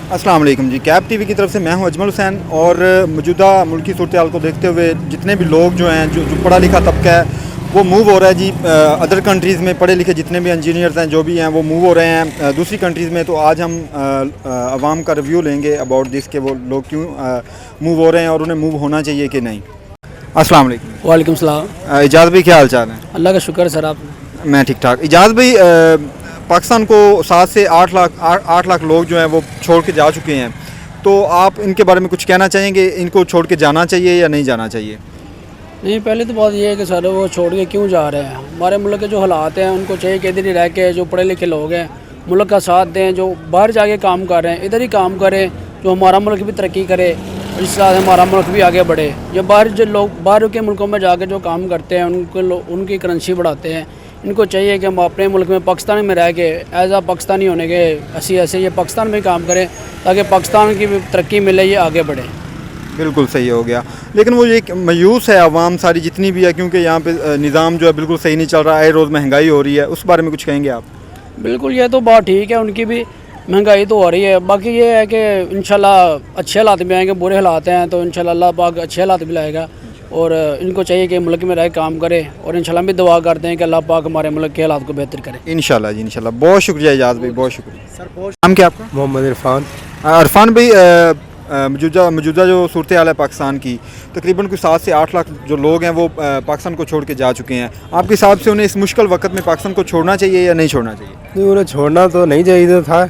अस्सलाम वालेकुम जी, cab TV की तरफ से मैं हूं अजमल हुसैन। और मौजूदा मुल्की सूरत-ए-हाल को देखते हुए जितने भी लोग जो हैं जो पढ़ा लिखा तबका है वो मूव हो रहा है जी अदर कंट्रीज़ में। पढ़े लिखे जितने भी इंजीनियर्स हैं जो भी हैं वो मूव हो रहे हैं दूसरी कंट्रीज़ में। तो आज हम अवाम का रिव्यू लेंगे अबाउट दिस के वो लोग क्यों मूव हो रहे हैं और उन्हें मूव होना चाहिए कि नहीं। अस्सलाम वालेकुम। वालेकुम सलाम। इजाज़ भाई क्या हाल चाल है? अल्लाह का शुक्र सर। आप? मैं ठीक ठाक। इजाज़ भाई, पाकिस्तान को 7 से 8 लाख लोग जो हैं वो छोड़ के जा चुके हैं, तो आप इनके बारे में कुछ कहना चाहेंगे? इनको छोड़ के जाना चाहिए या नहीं जाना चाहिए? नहीं, पहले तो बात ये है कि सर वो छोड़ के क्यों जा रहे हैं। हमारे मुल्क के जो हालात हैं उनको चाहिए कि इधर ही रह के जो पढ़े लिखे लोग हैं मुल्क का साथ दें, जो बाहर जाके काम कर रहे हैं इधर ही काम करें, जो हमारा मुल्क भी तरक्की करे और इस तरह से हमारा मुल्क भी आगे बढ़े। जो बाहर के मुल्कों में जाके जो काम करते हैं उनकी करेंसी बढ़ाते हैं। इनको चाहिए कि हम अपने मुल्क में पाकिस्तान में रह के एज आ पाकिस्तानी होने के ऐसे ये पाकिस्तान में काम करें ताकि पाकिस्तान की भी तरक्की मिले, ये आगे बढ़े। बिल्कुल सही हो गया, लेकिन वो एक मायूस है आवाम सारी जितनी भी है, क्योंकि यहाँ पे निज़ाम जो है बिल्कुल सही नहीं चल रहा है, रोज़ महंगाई हो रही है। उस बारे में कुछ कहेंगे आप? बिल्कुल, ये तो बात ठीक है, उनकी भी महंगाई तो हो रही है। बाकी ये है कि इंशाल्लाह अच्छे हालात में आएंगे। बुरे हालात हैं तो इंशाल्लाह अल्लाह पाक अच्छे हालात भी लाएगा। और इनको चाहिए कि मुल्क में रह काम करे और इंशाल्लाह भी दुआ करते हैं कि अल्लाह पाक हमारे मुल्क के हालात को बेहतर करे। इंशाल्लाह जी, इंशाल्लाह। बहुत शुक्रिया इजाज़ भाई, बहुत शुक्रिया सर। नाम क्या आपका? मोहम्मद इरफान। इरफान भाई, मौजूदा जो सूरत हाल है पाकिस्तान की, तकरीबन कुछ 7 से 8 लाख जो लोग हैं वो पाकिस्तान को छोड़ के जा चुके हैं। आपके हिसाब से उन्हें इस मुश्किल वक्त में पाकिस्तान को छोड़ना चाहिए या नहीं छोड़ना चाहिए? नहीं, उन्हें छोड़ना तो नहीं चाहिए था,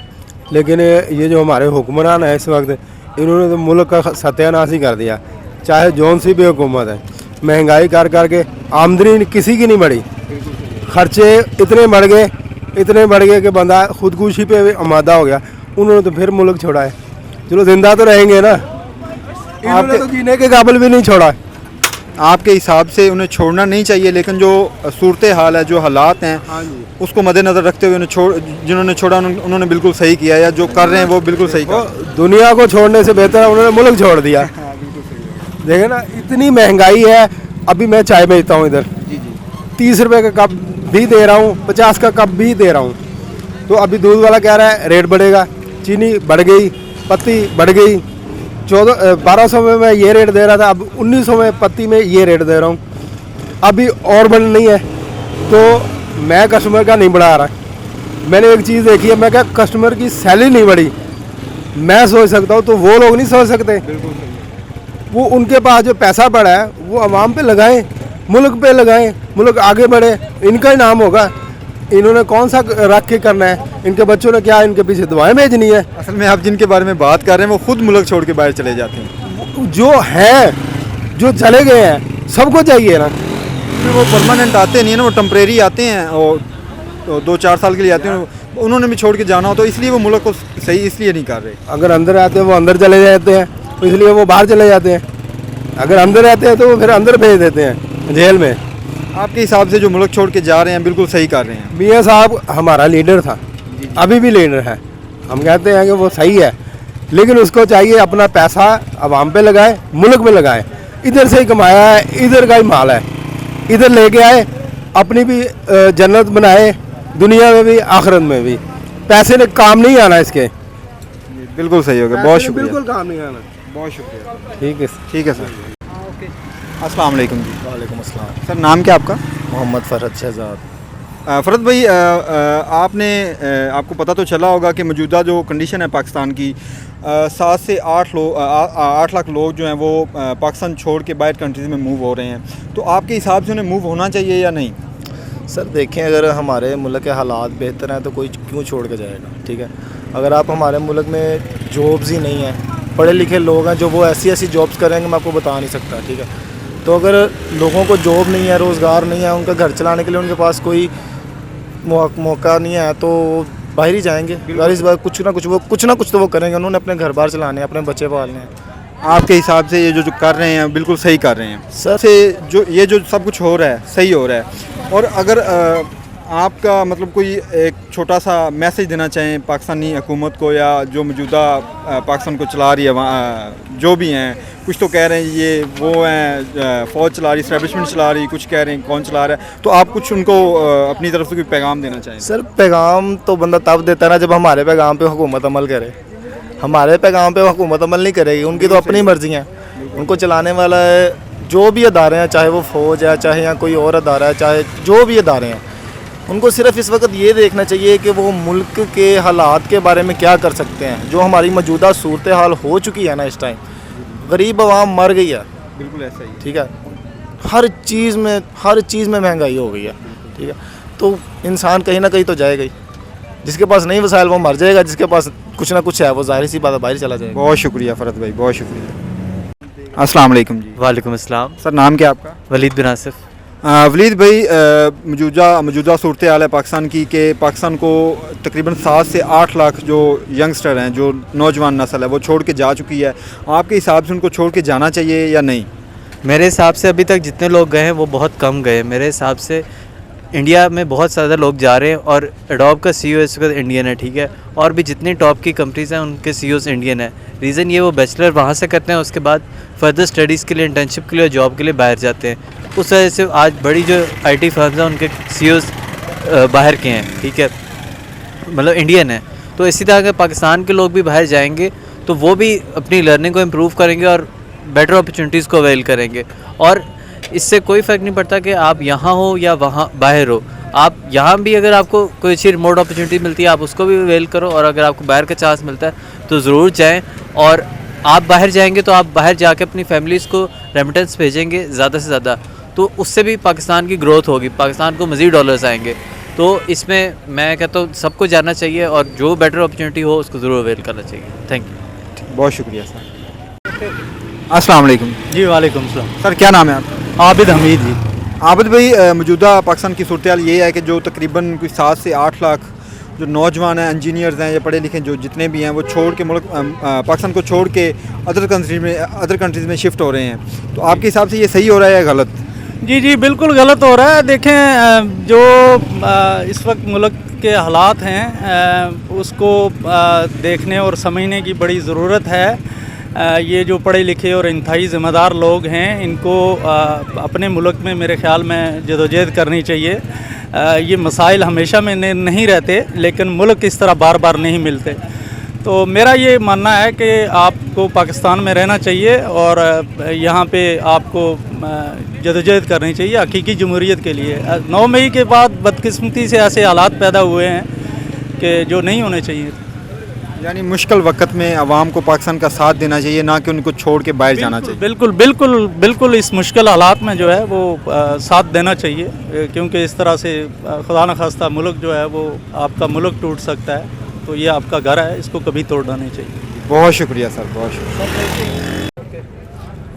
लेकिन ये जो हमारे हुक्मरान है इस वक्त, इन्होंने तो मुल्क का सत्यानाश ही कर दिया। चाहे जौन सी भी हुकूमत है, महंगाई कर के आमदनी किसी की नहीं बढ़ी, खर्चे इतने बढ़ गए कि बंदा खुदकुशी पे भी आमादा हो गया। उन्होंने तो फिर मुल्क छोड़ा है। चलो जिंदा तो रहेंगे ना, आपने तो जीने के काबिल भी नहीं छोड़ा। आपके हिसाब से उन्हें छोड़ना नहीं चाहिए, लेकिन जो सूरत हाल है, जो हालात हैं, उसको मद्देनज़र रखते हुए जिन्होंने छोड़ा उन्होंने बिल्कुल सही किया, या जो कर रहे हैं वो बिल्कुल सही कर। दुनिया को छोड़ने से बेहतर है उन्होंने मुल्क छोड़ दिया। देखे ना, इतनी महंगाई है। अभी मैं चाय बेचता हूँ इधर, 30 रुपये का कप भी दे रहा हूँ, 50 का कप भी दे रहा हूँ। तो अभी दूध वाला कह रहा है रेट बढ़ेगा, चीनी बढ़ गई, पत्ती बढ़ गई। 1200 में मैं ये रेट दे रहा था, अब 1900 में पत्ती में ये रेट दे रहा हूँ। अभी और बढ़ नहीं है, तो मैं कस्टमर का नहीं बढ़ा रहा। मैंने एक चीज़ देखी है, मैं क्या कस्टमर की सैलरी नहीं बढ़ी, मैं सोच सकता हूँ तो वो लोग नहीं सोच सकते। वो उनके पास जो पैसा पड़ा है वो आवाम पे लगाएं, मुल्क पे लगाएं, मुल्क आगे बढ़े, इनका ही नाम होगा। इन्होंने कौन सा रख के करना है? इनके बच्चों ने क्या इनके पीछे दुआएं भेजनी है? असल में आप जिनके बारे में बात कर रहे हैं वो खुद मुल्क छोड़ के बाहर चले जाते हैं। जो है, जो चले गए हैं, सबको चाहिए ना। वो परमानेंट आते नहीं है ना, वो टेम्परेरी आते हैं और 2-4 साल के लिए आते हैं। उन्होंने भी छोड़ के जाना हो, तो इसलिए वो मुल्क को सही इसलिए नहीं कर रहे। अगर अंदर आते हैं वो अंदर चले जाते हैं, तो इसलिए वो बाहर चले जाते हैं। अगर अंदर रहते हैं तो वो फिर अंदर भेज देते हैं जेल में। आपके हिसाब से जो मुल्क छोड़ के जा रहे हैं बिल्कुल सही कर रहे हैं? मियाँ साहब हमारा लीडर था, अभी भी लीडर है, हम कहते हैं कि वो सही है, लेकिन उसको चाहिए अपना पैसा आवाम पे लगाए, मुल्क में लगाए। इधर से ही कमाया है, इधर का ही माल है, इधर लेके आए, अपनी भी जन्नत बनाए, दुनिया में भी आखिरत में भी। पैसे ने काम नहीं आना इसके। बिल्कुल सही हो गया, बहुत शुक्रिया। बिल्कुल काम नहीं आना, बहुत शुक्रिया। ठीक है सर। अस्सलाम वालेकुम जी। वालेकुम अस्सलाम। सर नाम क्या आपका? मोहम्मद फ़रहद शहजाद। फ़रहद भाई, आपको पता तो चला होगा कि मौजूदा जो कंडीशन है पाकिस्तान की, 7 से 8 लाख लोग जो हैं वो पाकिस्तान छोड़ के बाहर कंट्रीज़ में मूव हो रहे हैं। तो आपके हिसाब से उन्हें मूव होना चाहिए या नहीं? सर देखें, अगर हमारे मुल्क के हालात बेहतर हैं तो कोई क्यों छोड़ के जाएगा? ठीक है, अगर आप हमारे मुल्क में जॉब्स ही नहीं हैं, पढ़े लिखे लोग हैं जो वो ऐसी जॉब्स करेंगे मैं आपको बता नहीं सकता। ठीक है, तो अगर लोगों को जॉब नहीं है, रोज़गार नहीं है, उनका घर चलाने के लिए उनके पास कोई मौका नहीं है, तो बाहर ही जाएंगे। इस बार कुछ ना कुछ तो वो करेंगे। उन्होंने अपने घर बार चलाने हैं, अपने बच्चे पालने हैं। आपके हिसाब से ये जो कर रहे हैं बिल्कुल सही कर रहे हैं सर? से जो सब कुछ हो रहा है सही हो रहा है। और अगर आपका मतलब कोई एक छोटा सा मैसेज देना चाहें पाकिस्तानी हुकूमत को, या जो मौजूदा पाकिस्तान को चला रही है वहाँ जो भी हैं, कुछ तो कह रहे हैं ये वो हैं फ़ौज चला रही, इस्टेब्लिशमेंट चला रही, कुछ कह रहे हैं कौन चला रहा है, तो आप कुछ उनको अपनी तरफ से कोई पैगाम देना चाहें? सर पैगाम तो बंदा तब देता है ना जब हमारे पैगाम पे हुकूमत अमल करे। हमारे पैगाम पे हुकूमत अमल नहीं करेगी, उनकी तो अपनी मर्जी है, उनको चलाने वाला है जो भी अदारे हैं, चाहे वो फ़ौज है, चाहे या कोई और अदारा है, चाहे जो भी अदारे हैं, उनको सिर्फ इस वक्त ये देखना चाहिए कि वो मुल्क के हालात के बारे में क्या कर सकते हैं। जो हमारी मौजूदा सूरत हाल हो चुकी है ना इस टाइम, गरीब आवाम मर गई है, बिल्कुल ऐसा ही। ठीक है, हर चीज़ में महंगाई हो गई है, ठीक है, तो इंसान कहीं ना कहीं तो जाएगा ही। जिसके पास नहीं वसाइल वो मर जाएगा, जिसके पास कुछ ना कुछ है वो जाहिर सी बात है बाहर चला जाएगा। बहुत शुक्रिया फरद भाई, बहुत शुक्रिया। अस्सलाम वालेकुम जी। वालेकुम अस्सलाम। सर नाम क्या आपका? वलीद बिन आसिफ। वलीद भाई, मौजूदा सूरत हाल है पाकिस्तान की कि पाकिस्तान को तकरीबन 7 से 8 लाख जो यंगस्टर हैं, जो नौजवान नस्ल है, वो छोड़ के जा चुकी है। आपके हिसाब से उनको छोड़ के जाना चाहिए या नहीं? मेरे हिसाब से अभी तक जितने लोग गए हैं वो बहुत कम गए। मेरे हिसाब से इंडिया में बहुत ज़्यादा लोग जा रहे हैं और एडोब का CEO इस वक्त इंडियन है, ठीक है, और भी जितनी टॉप की कंपनीज़ हैं उनके CEOs इंडियन है। रीज़न ये वो बैचलर वहाँ से करते हैं, उसके बाद फर्दर स्टडीज़ के लिए, इंटर्नशिप के लिए, जॉब के लिए बाहर जाते हैं। उस वजह से आज बड़ी जो IT फर्म्स हैं उनके CEOs बाहर के हैं, ठीक है, मतलब इंडियन है। तो इसी तरह अगर पाकिस्तान के लोग भी बाहर जाएंगे तो वो भी अपनी लर्निंग को इम्प्रूव करेंगे और बेटर अपॉर्चुनिटीज़ को अवेल करेंगे। और इससे कोई फ़र्क नहीं पड़ता कि आप यहाँ हो या वहाँ बाहर हो, आप यहाँ भी अगर आपको कोई अच्छी रिमोट अपॉर्चुनिटी मिलती है आप उसको भी अवेल करो, और अगर आपको बाहर का चांस मिलता है तो ज़रूर जाएँ। और आप बाहर जाएंगे तो आप बाहर जाके अपनी फैमिलीज़ को रेमिटेंस भेजेंगे ज़्यादा से ज़्यादा, तो उससे भी पाकिस्तान की ग्रोथ होगी, पाकिस्तान को मज़ीद डॉलर्स आएंगे। तो इसमें मैं कहता हूँ सबको जाना चाहिए और जो बेटर अपॉर्चुनिटी हो उसको ज़रूर अवेल करना चाहिए। Thank you. बहुत शुक्रिया सर। अस्सलाम वालेकुम जी वालेकुम सलाम। सर, क्या नाम है आपका? आबिद हमीद जी। आबिद भाई, मौजूदा पाकिस्तान की सूरत हाल ये है कि जो तकरीबन कोई 7 से 8 लाख जो नौजवान हैं, इंजीनियर्स हैं या पढ़े लिखे जो जितने भी हैं, वो छोड़ के मुल्क पाकिस्तान को छोड़ के अदर कंट्रीज़ में शिफ्ट हो रहे हैं। तो आपके हिसाब से ये सही हो रहा है या गलत? जी जी बिल्कुल गलत हो रहा है। देखें, जो इस वक्त मुल्क के हालात हैं उसको देखने और समझने की बड़ी ज़रूरत है। ये जो पढ़े लिखे और इंतहाई ज़िम्मेदार लोग हैं इनको अपने मुल्क में मेरे ख़्याल में जदोजहद करनी चाहिए। ये मसाइल हमेशा में नहीं रहते, लेकिन मुल्क इस तरह बार बार नहीं मिलते। तो मेरा ये मानना है कि आपको पाकिस्तान में रहना चाहिए और यहाँ पे आपको जदोजहद करनी चाहिए हकीकी जमहूरियत के लिए। 9 मई के बाद बदकिस्मती से ऐसे हालात पैदा हुए हैं कि जो नहीं होने चाहिए। यानी मुश्किल वक्त में आवाम को पाकिस्तान का साथ देना चाहिए, ना कि उनको छोड़ के बाहर जाना चाहिए। बिल्कुल बिल्कुल बिल्कुल इस मुश्किल हालात में जो है वो साथ देना चाहिए, क्योंकि इस तरह से खुदा न खास्ता मुल्क जो है वो आपका मुल्क टूट सकता है। तो ये आपका घर है, इसको कभी तोड़ना नहीं चाहिए। बहुत शुक्रिया सर, बहुत शुक्रिया।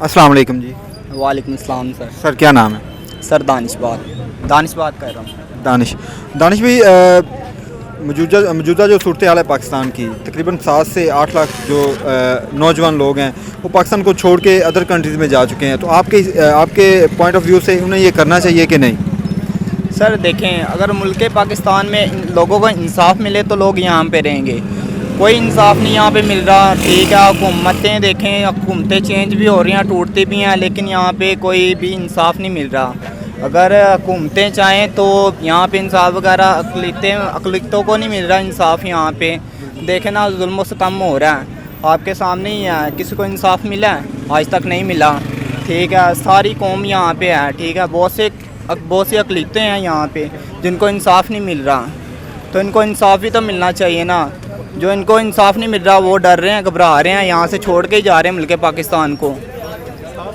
अस्सलाम वालेकुम जी। वालेकुम अस्सलाम सर। सर क्या नाम है? सर दानिश बात कर रहा हूँ। दानिश भाई, मौजूदा जो सूरत हाल है पाकिस्तान की, तकरीबन 7 से 8 लाख जो नौजवान लोग हैं वो पाकिस्तान को छोड़ के अदर कंट्रीज़ में जा चुके हैं। तो आपके पॉइंट ऑफ व्यू से उन्हें ये करना चाहिए कि नहीं? सर देखें, अगर मुल्क पाकिस्तान में लोगों को इंसाफ मिले तो लोग यहाँ पे रहेंगे। कोई इंसाफ नहीं यहाँ पे मिल रहा, ठीक है। हुकूमतें देखें, हुकूमतें चेंज भी हो रही हैं, टूटती भी हैं, लेकिन यहाँ पे कोई भी इंसाफ नहीं मिल रहा। अगर हुकूमतें चाहें तो यहाँ पे इंसाफ वगैरह अकलियतों को नहीं मिल रहा इंसाफ। यहाँ पे देखें ना, जुल्म सितम हो रहा है, आपके सामने ही है। किसी को इंसाफ मिला है? आज तक नहीं मिला, ठीक है। सारी कौम यहाँ पे है, ठीक है। बहुत सी अकलियतें हैं यहाँ पे जिनको इंसाफ नहीं मिल रहा, तो इनको इंसाफ भी तो मिलना चाहिए ना। जो इनको इंसाफ नहीं मिल रहा वो डर रहे हैं, घबरा रहे हैं, यहाँ से छोड़ के ही जा रहे हैं मुल्क पाकिस्तान को।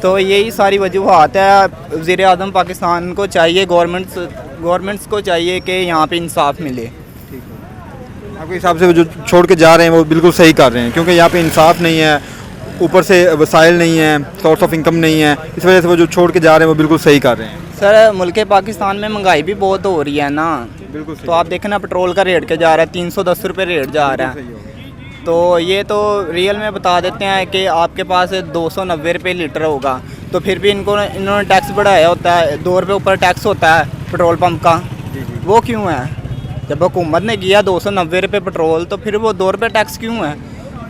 तो यही सारी वजूहत है। वज़ीर आज़म पाकिस्तान को चाहिए, गवर्नमेंट्स को चाहिए कि यहाँ पे इंसाफ मिले। आपके हिसाब से वो जो छोड़ के जा रहे हैं वो बिल्कुल सही कर रहे हैं, क्योंकि यहाँ पे इंसाफ नहीं है, ऊपर से वसाइल नहीं है, सोर्स ऑफ इनकम नहीं है, इस वजह से वो जो छोड़ के जा रहे हैं वो बिल्कुल सही कर रहे हैं। सर मुल्क पाकिस्तान में महंगाई भी बहुत हो रही है ना, बिल्कुल। तो आप देखें ना, पेट्रोल का रेट क्या जा रहा है, 310 रुपये रेट जा रहा है। तो ये तो रियल में बता देते हैं कि आपके पास 290 रुपये लीटर होगा, तो फिर भी इन्होंने टैक्स बढ़ाया होता है, 2 रुपये ऊपर टैक्स होता है पेट्रोल पंप का। वो क्यों है? जब हुकूमत ने किया 290 रुपये पेट्रोल, तो फिर वो 2 रुपये टैक्स क्यों है?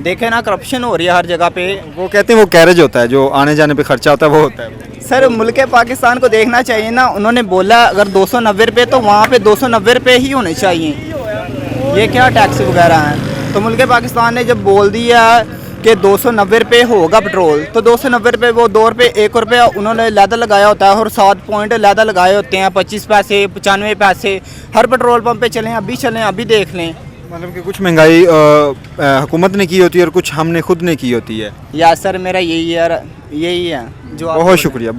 देखें ना, करप्शन हो रही है हर जगह पे। वो कहते हैं वो कैरेज होता है, जो आने जाने पे खर्चा होता है वो होता है। सर मुल्क पाकिस्तान को देखना चाहिए ना। उन्होंने बोला अगर 290 रुपये तो वहाँ पे 290 रुपये ही होने चाहिए। ये क्या टैक्स वगैरह हैं? تو ملک پاکستان نے جب بول دیا کہ 290 روپے ہوگا پیٹرول تو 290 روپے وہ 2 روپے 1 روپے انہوں نے علیحدہ لگایا ہوتا ہے اور 7 پوائنٹ علیحدہ لگائے ہوتے ہیں 25 پیسے 95 پیسے ہر پیٹرول پمپ پہ چلیں ابھی دیکھ لیں. مطلب کہ کچھ مہنگائی حکومت نے کی ہوتی ہے اور کچھ ہم نے خود نے کی ہوتی ہے. یا سر میرا یہی ہے جو بہت شکریہ سر,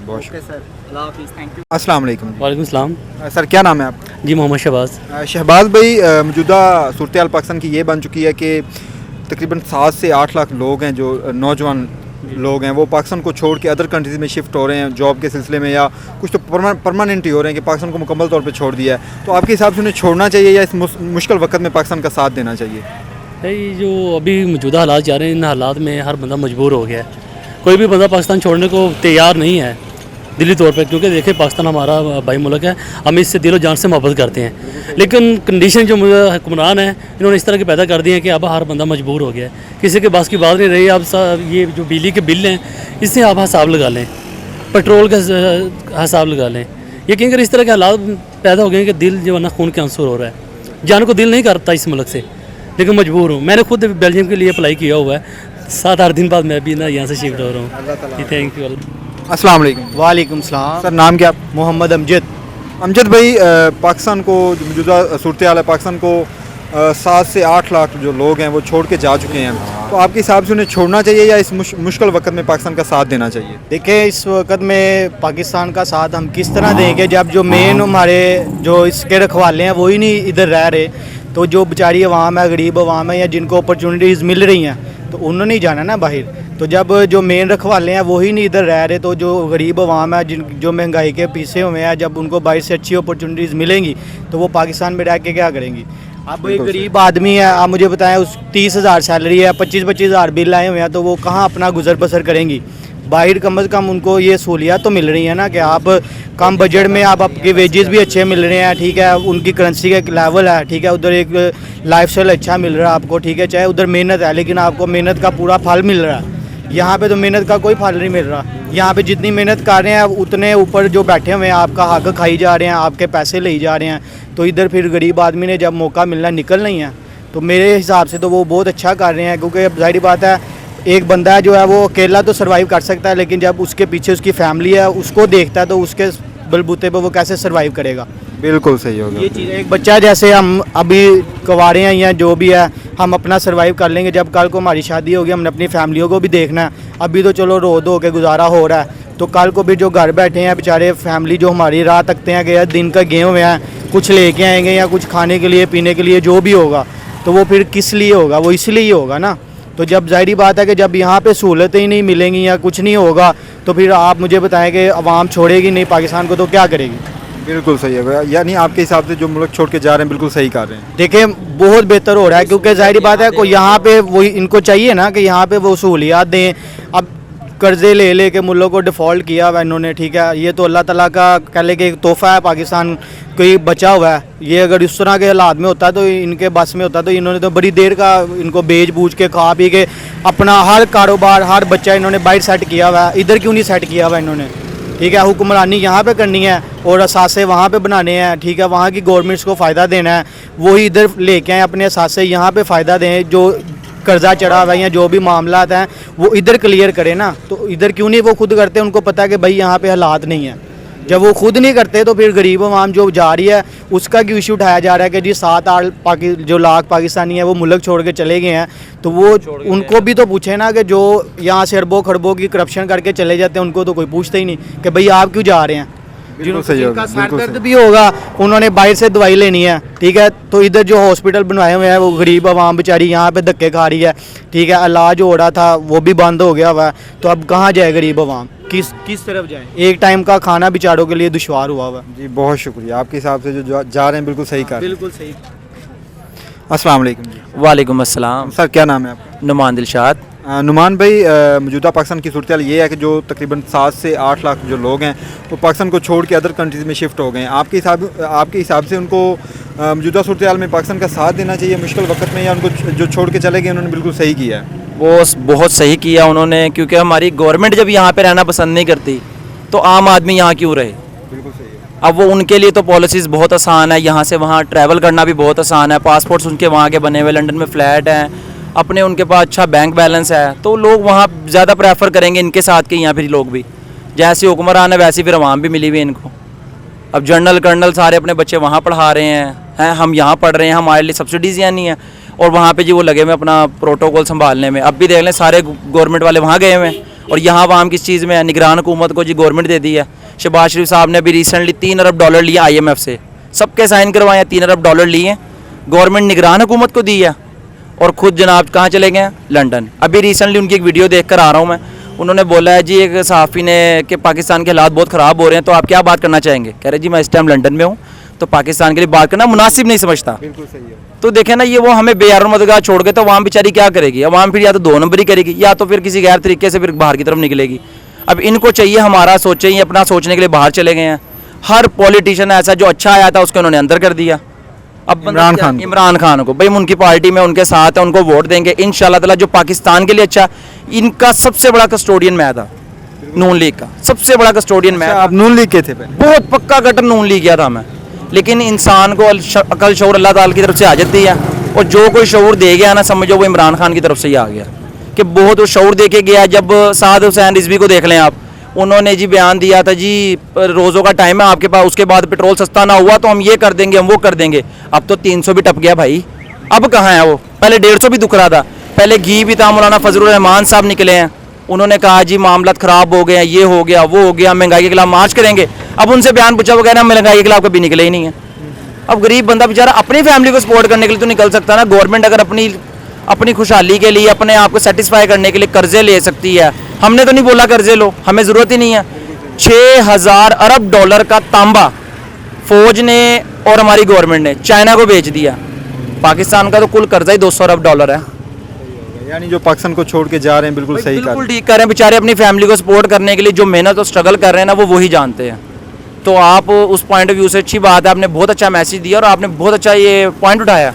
بہت شکریہ. سر اللہ حافظ, تھینک یو. السلام علیکم. وعلیکم السلام. سر کیا نام ہے آپ؟ جی محمد شہباز. شہباز بھائی, موجودہ صورتحال پاکستان کی یہ بن چکی ہے کہ تقریباً 7 سے 8 لاکھ لوگ ہیں جو نوجوان لوگ ہیں وہ پاکستان کو چھوڑ کے ادر کنٹریز میں شفٹ ہو رہے ہیں جاب کے سلسلے میں, یا کچھ تو پرماننٹ ہی ہو رہے ہیں کہ پاکستان کو مکمل طور پہ چھوڑ دیا ہے. تو آپ کے حساب سے انہیں چھوڑنا چاہیے یا اس مشکل وقت میں پاکستان کا ساتھ دینا چاہیے؟ یہ جو ابھی موجودہ حالات جا رہے ہیں ان حالات میں ہر بندہ مجبور ہو گیا ہے. کوئی بھی بندہ پاکستان چھوڑنے کو تیار نہیں ہے دلی طور پہ, کیونکہ دیکھیں پاکستان ہمارا بھائی ملک ہے, ہم اس سے دل و جان سے محبت کرتے ہیں. لیکن کنڈیشن جو حکمران ہیں انہوں نے اس طرح کے پیدا کر دیے ہیں کہ اب ہر بندہ مجبور ہو گیا ہے, کسی کے بس کی بات نہیں رہی. اب یہ جو بجلی کے بل ہیں اس سے آپ حساب لگا لیں, پیٹرول کا حساب لگا لیں. یقین کر اس طرح کے حالات پیدا ہو گئے ہیں کہ دل جو ہے نا خون کے عنصر ہو رہا ہے. جانے کو دل نہیں کرتا اس ملک سے لیکن مجبور ہوں. میں نے خود بیلجیم کے لیے اپلائی کیا ہوا ہے, 7-8 دن بعد میں بھی نا یہاں سے شفٹ ہو رہا ہوں. جی تھینک یو. السلام علیکم. وعلیکم السلام. سر نام کیا؟ محمد امجد بھائی, پاکستان کو جو موجودہ صورتحال ہے پاکستان کو 7 سے 8 لاکھ جو لوگ ہیں وہ چھوڑ کے جا چکے ہیں. تو آپ کے حساب سے انہیں چھوڑنا چاہیے یا اس مشکل وقت میں پاکستان کا ساتھ دینا چاہیے؟ دیکھیں اس وقت میں پاکستان کا ساتھ ہم کس طرح دیں گے جب جو مین ہمارے جو اس کے رکھوالے ہیں وہی نہیں ادھر رہ رہے. تو جو بیچاری عوام ہے, غریب عوام ہے, یا جن کو اپرچونیٹیز مل رہی ہیں تو انہوں نے جانا نا باہر. تو جب جو مین رکھوالے ہیں وہی نہیں ادھر رہ رہے تو جو غریب عوام ہے جو مہنگائی کے پیچھے ہوئے ہیں, جب ان کو باہر سے اچھی اپرچونیٹیز ملیں گی تو وہ پاکستان میں رہ کے کیا کریں گی؟ اب ایک غریب آدمی ہے, آپ مجھے بتائیں اس 30,000 سیلری ہے, 25,000 بل آئے ہوئے ہیں, تو وہ کہاں اپنا گزر بسر کریں گی؟ باہر کم از کم ان کو یہ سہولیات تو مل رہی ہیں نا کہ آپ کم بجٹ میں آپ کے ویجز بھی اچھے مل رہے ہیں, ٹھیک ہے, ان کی کرنسی کا ایک لیول ہے, ٹھیک ہے, ادھر ایک لائف اسٹائل اچھا مل رہا ہے آپ کو, ٹھیک ہے, چاہے ادھر محنت ہے لیکن آپ کو محنت کا پورا پھل مل رہا ہے. یہاں پہ تو محنت کا کوئی پھل نہیں مل رہا. یہاں پہ جتنی محنت کر رہے ہیں اتنے اوپر جو بیٹھے ہوئے ہیں آپ کا حق کھائی جا رہے ہیں, آپ کے پیسے لے جا رہے ہیں. تو ادھر پھر غریب آدمی نے جب موقع ملنا نکل نہیں ہے تو میرے حساب سے تو وہ بہت اچھا کر رہے ہیں, کیونکہ اب ظاہری بات ہے ایک بندہ ہے جو ہے وہ اکیلا تو سروائیو کر سکتا ہے لیکن جب اس کے پیچھے اس کی فیملی ہے اس کو دیکھتا ہے تو اس کے بلبوتے پہ وہ کیسے سروائیو کرے گا؟ بالکل صحیح ہوگا. یہ چیز ایک بچہ جیسے ہم ابھی کوارے ہیں یا جو بھی ہے ہم اپنا سروائیو کر لیں گے, جب کل کو ہماری شادی ہوگی ہم نے اپنی فیملیوں کو بھی دیکھنا ہے. ابھی تو چلو رو دھو کے گزارا ہو رہا ہے, تو کل کو بھی جو گھر بیٹھے ہیں بیچارے فیملی جو ہماری راہ تکتے ہیں کہ یار دن کا گئے ہوئے ہیں کچھ لے کے آئیں گے یا کچھ کھانے کے لیے پینے کے لیے جو بھی ہوگا, تو وہ پھر کس لیے ہوگا؟ وہ اس لیے ہی ہوگا نا. تو جب ظاہری بات ہے کہ جب یہاں پہ سہولتیں ہی نہیں ملیں گی یا کچھ نہیں ہوگا تو پھر آپ مجھے بتائیں کہ عوام چھوڑے گی نہیں پاکستان کو تو کیا کرے گی؟ بالکل صحیح ہے, یعنی آپ کے حساب سے جو ملک چھوڑ کے جا رہے ہیں بالکل صحیح کر رہے ہیں. دیکھیں بہت بہتر ہو رہا ہے, کیونکہ ظاہری بات ہے کوئی یہاں پہ وہی ان کو چاہیے نا کہ یہاں پہ وہ سہولیات دیں. اب قرضے لے کے ملک کو ڈیفالٹ کیا ہوا انہوں نے, ٹھیک ہے, یہ تو اللہ تعالیٰ کا کہہ لے کہ ایک تحفہ ہے پاکستان کوئی بچا ہوا ہے. یہ اگر اس طرح کے حالات میں ہوتا تو ان کے بس میں ہوتا تو انہوں نے تو بڑی دیر کا ان کو بیچ بوجھ کے کھا پی کے اپنا ہر کاروبار ہر بچہ انہوں نے باہر سیٹ کیا ہوا ہے. ادھر کیوں نہیں سیٹ کیا ہوا انہوں نے؟ ٹھیک ہے, حکمرانی یہاں پہ کرنی ہے اور اثاثے وہاں پہ بنانے ہیں, ٹھیک ہے, وہاں کی گورنمنٹس کو فائدہ دینا ہے, وہی ادھر لے کے آئیں اپنے اثاثے یہاں پہ فائدہ دیں. جو قرضہ چڑھا ہوا ہے یا جو بھی معاملات ہیں وہ ادھر کلیئر کریں نا. تو ادھر کیوں نہیں وہ خود کرتے؟ ان کو پتہ ہے کہ بھائی یہاں پہ حالات نہیں ہیں. جب وہ خود نہیں کرتے تو پھر غریب عوام جو جا رہی ہے اس کا کیوں ایشو اٹھایا جا رہا ہے کہ جی 7-8 جو لاکھ پاکستانی ہیں وہ ملک چھوڑ کے چلے گئے ہیں. تو وہ ان کو بھی تو پوچھیں نا کہ جو یہاں سے اربوں خربوں کی کرپشن کر کے چلے جاتے ہیں ان کو تو کوئی پوچھتا ہی نہیں کہ بھئی آپ کیوں جا رہے ہیں. جن کا سر درد بھی ہوگا انہوں نے باہر سے دوائی لینی ہے, ٹھیک ہے, تو ادھر جو ہاسپٹل بنوائے ہوئے ہیں وہ غریب عوام بیچاری یہاں پہ دھکے کھا رہی ہے, ٹھیک ہے, علاج ہو رہا تھا وہ بھی بند ہو گیا ہوا ہے. تو اب کہاں جائے غریب عوام, کس طرف جائیں؟ ایک ٹائم کا کھانا بیچاروں کے لیے دشوار ہوا ہوا ہے. جی بہت شکریہ, آپ کے حساب سے جو جا رہے ہیں بالکل صحیح کر رہے ہیں. بالکل صحیح. السلام علیکم. جی وعلیکم السلام. سر کیا نام ہے آپ کا؟ نعمان دلشاد. نعمان بھائی, موجودہ پاکستان کی صورتحال یہ ہے کہ جو تقریباً 7 سے 8 لاکھ جو لوگ ہیں وہ پاکستان کو چھوڑ کے ادر کنٹریز میں شفٹ ہو گئے ہیں. آپ کے حساب سے ان کو موجودہ صورتحال میں پاکستان کا ساتھ دینا چاہیے مشکل وقت میں, یا ان کو جو چھوڑ کے چلے گئے انہوں نے بالکل صحیح کیا ہے؟ وہ بہت صحیح کیا انہوں نے, کیونکہ ہماری گورنمنٹ جب یہاں پہ رہنا پسند نہیں کرتی تو عام آدمی یہاں کیوں رہے؟ بالکل صحیح ہے. اب وہ ان کے لیے تو پالیسیز بہت آسان ہے, یہاں سے وہاں ٹریول کرنا بھی بہت آسان ہے, پاسپورٹس ان کے وہاں کے بنے ہوئے, لنڈن میں فلیٹ ہیں اپنے, ان کے پاس اچھا بینک بیلنس ہے, تو لوگ وہاں زیادہ پریفر کریں گے ان کے ساتھ کہ یہاں پھر لوگ بھی جیسے حکمران ہے ویسی پھر عوام بھی ملی ہوئی ان کو. اب جنرل کرنل سارے اپنے بچے وہاں پڑھا رہے ہیں, ہم یہاں پڑھ رہے ہیں, ہمارے لیے سبسڈیز یہاں نہیں ہیں, اور وہاں پہ جی وہ لگے ہوئے اپنا پروٹوکول سنبھالنے میں. اب بھی دیکھ لیں سارے گورنمنٹ والے وہاں گئے ہوئے ہیں, اور یہاں عوام کس چیز میں ہے, نگران حکومت کو جی گورنمنٹ دے دی ہے. شہباز شریف صاحب نے ابھی ریسنٹلی $3 ارب لیے IMF سے, سب کے سائن کروائے, $3 ارب لیے, گورنمنٹ نگران حکومت کو دی ہے, اور خود جناب کہاں چلے گئے ہیں, لنڈن. ابھی ریسنٹلی ان کی ایک ویڈیو دیکھ کر آ رہا ہوں میں, انہوں نے بولا ہے جی ایک صحافی نے کہ پاکستان کے حالات بہت خراب ہو رہے ہیں تو آپ کیا بات کرنا چاہیں گے, کہہ رہے جی میں اس ٹائم لنڈن میں ہوں تو پاکستان کے لیے بات کرنا مناسب نہیں سمجھتا. بالکل صحیح ہے. تو دیکھیں نا یہ وہ ہمیں بے یار مددگار چھوڑ کے تو عوام بیچاری کیا کرے گی, عوام پھر یا تو 2 نمبر ہی کرے گی یا تو پھر کسی غیر طریقے سے پھر باہر کی طرف نکلے گی. اب ان کو چاہیے ہمارا سوچیں, یہ اپنا سوچنے کے لیے باہر چلے گئے ہیں. ہر پولیٹیشین ایسا جو اچھا آیا تھا اس کو انہوں نے اندر کر دیا. اب عمران خان کو بھائی ان کی پارٹی میں ان کے ساتھ ہے, ان کو ووٹ دیں گے انشاءاللہ تعالی. جو پاکستان کے لیے اچھا, ان کا سب سے بڑا کسٹوڈین میں تھا نون لیگ کا, سب سے بڑا کسٹوڈین میں. آپ نون لیگ کے تھے پہلے؟ بہت پکا کٹر نون لیگ کیا تھا میں, لیکن انسان کو عقل شعور اللہ تعالی کی طرف سے حاجت دی ہے, اور جو کوئی شعور دے گیا نا سمجھو وہ عمران خان کی طرف سے ہی آ گیا, کہ بہت وہ شعور دے کے گیا. جب سعد حسین رضوی کو دیکھ لیں آپ, انہوں نے جی بیان دیا تھا جی روزوں کا ٹائم ہے آپ کے پاس, اس کے بعد پیٹرول سستا نہ ہوا تو ہم یہ کر دیں گے, ہم وہ کر دیں گے. اب تو 300 بھی ٹپ گیا بھائی, اب کہاں ہے وہ, پہلے 150 بھی دکھ رہا تھا, پہلے گھی بھی تھا. مولانا فضل الرحمان صاحب نکلے ہیں, انہوں نے کہا جی معاملات خراب ہو گئے ہیں, یہ ہو گیا وہ ہو گیا, مہنگائی کے خلاف مارچ کریں گے. اب ان سے بیان پوچھا, وہ کہہ رہے ہیں مہنگائی کے خلاف کبھی نکلے ہی نہیں ہے. اب غریب بندہ بیچارہ اپنی فیملی کو سپورٹ کرنے کے لیے تو نکل سکتا ہے نا. گورنمنٹ اگر اپنی خوشحالی کے لیے اپنے آپ کو سیٹسفائی کرنے کے لیے قرضے لے سکتی ہے, ہم نے تو نہیں بولا قرضے لو, ہمیں ضرورت ہی نہیں ہے. $6,000 ارب کا تانبا فوج نے اور ہماری گورنمنٹ نے چائنا کو بیچ دیا. پاکستان کا تو کل قرضہ ہی $200 ارب ہے. یعنی جو پاکستان کو چھوڑ کے جا رہے ہیں بالکل صحیح بالکل ٹھیک کر رہے ہیں. بیچارے اپنی فیملی کو سپورٹ کرنے کے لیے جو محنت اور اسٹرگل کر رہے ہیں نا وہ وہی جانتے ہیں. تو آپ اس پوائنٹ آف ویو سے اچھی بات ہے, آپ نے بہت اچھا میسیج دیا اور آپ نے بہت اچھا یہ پوائنٹ اٹھایا,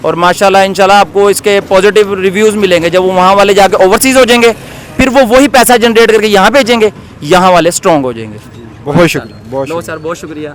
اور ماشاءاللہ انشاءاللہ آپ کو اس کے پازیٹیو ریویوز ملیں گے. جب وہ وہاں والے جا کے اوورسیز ہو جائیں گے پھر وہ وہی پیسہ جنریٹ کر کے یہاں بھیجیں گے, یہاں والے اسٹرانگ ہو جائیں گے. بہت شکریہ. لو سر, بہت شکریہ.